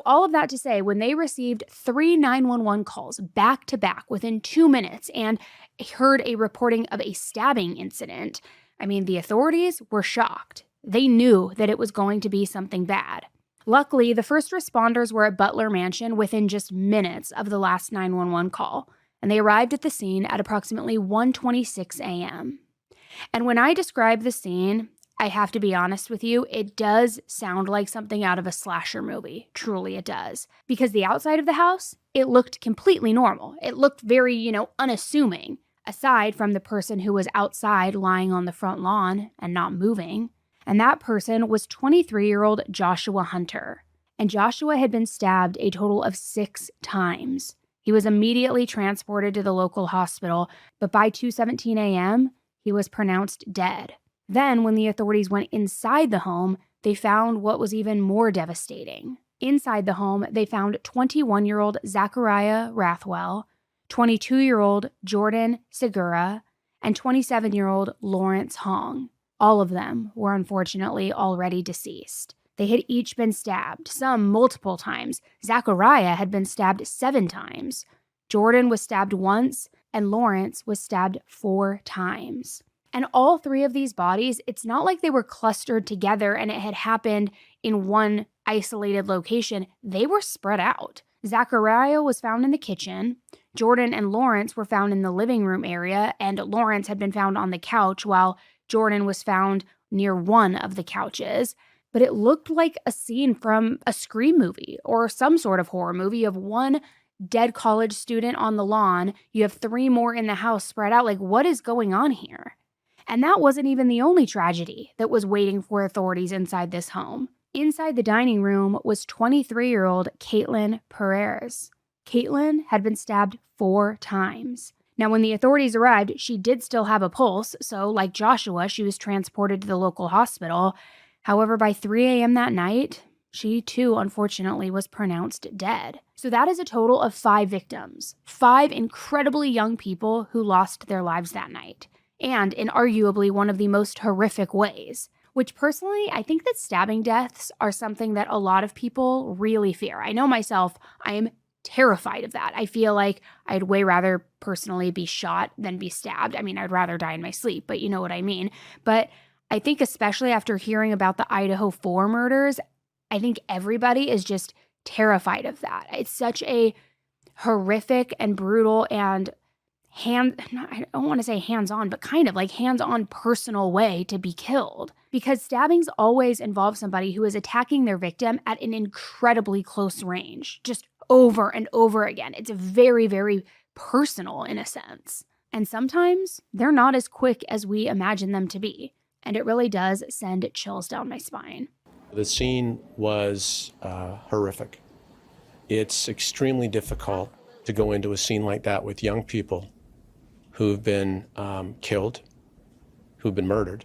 all of that to say, when they received 3 911 calls back to back within 2 minutes and heard a reporting of a stabbing incident, the authorities were shocked. They knew that it was going to be something bad. Luckily, the first responders were at Butler Mansion within just minutes of the last 911 call, and they arrived at the scene at approximately 1:26 a.m. And when I describe the scene, I have to be honest with you, it does sound like something out of a slasher movie. Truly, it does. Because the outside of the house, it looked completely normal. It looked very, unassuming, aside from the person who was outside lying on the front lawn and not moving. And that person was 23-year-old Joshua Hunter. And Joshua had been stabbed a total of 6 times. He was immediately transported to the local hospital, but by 2:17 a.m., he was pronounced dead. Then, when the authorities went inside the home, they found what was even more devastating. Inside the home, they found 21-year-old Zachariah Rothwell, 22-year-old Jordan Sigura, and 27-year-old Lawrence Hong. All of them were unfortunately already deceased. They had each been stabbed, some multiple times. Zachariah had been stabbed 7 times. Jordan was stabbed once, and Lawrence was stabbed 4 times. And all 3 of these bodies, it's not like they were clustered together and it had happened in one isolated location. They were spread out. Zachariah was found in the kitchen. Jordan and Lawrence were found in the living room area, and Lawrence had been found on the couch while Jordan was found near one of the couches. But it looked like a scene from a Scream movie or some sort of horror movie of one dead college student on the lawn. You have 3 more in the house spread out. Like, what is going on here? And that wasn't even the only tragedy that was waiting for authorities inside this home. Inside the dining room was 23-year-old Caitlyn Perez. Caitlyn had been stabbed 4 times. Now, when the authorities arrived, she did still have a pulse, so like Joshua, she was transported to the local hospital. However, by 3 a.m. that night, she too, unfortunately, was pronounced dead. So that is a total of 5 victims, 5 incredibly young people who lost their lives that night, and in arguably one of the most horrific ways, which personally, I think that stabbing deaths are something that a lot of people really fear. I know myself, I am terrified of that. I feel like I'd way rather personally be shot than be stabbed. I'd rather die in my sleep, but you know what I mean. But I think especially after hearing about the Idaho 4 murders, I think everybody is just terrified of that. It's such a horrific and brutal and I don't want to say hands-on, but kind of like hands-on personal way to be killed. Because stabbings always involve somebody who is attacking their victim at an incredibly close range, just over and over again. It's very, very personal in a sense. And sometimes they're not as quick as we imagine them to be. And it really does send chills down my spine. The scene was horrific. It's extremely difficult to go into a scene like that with young people who've been killed, who've been murdered,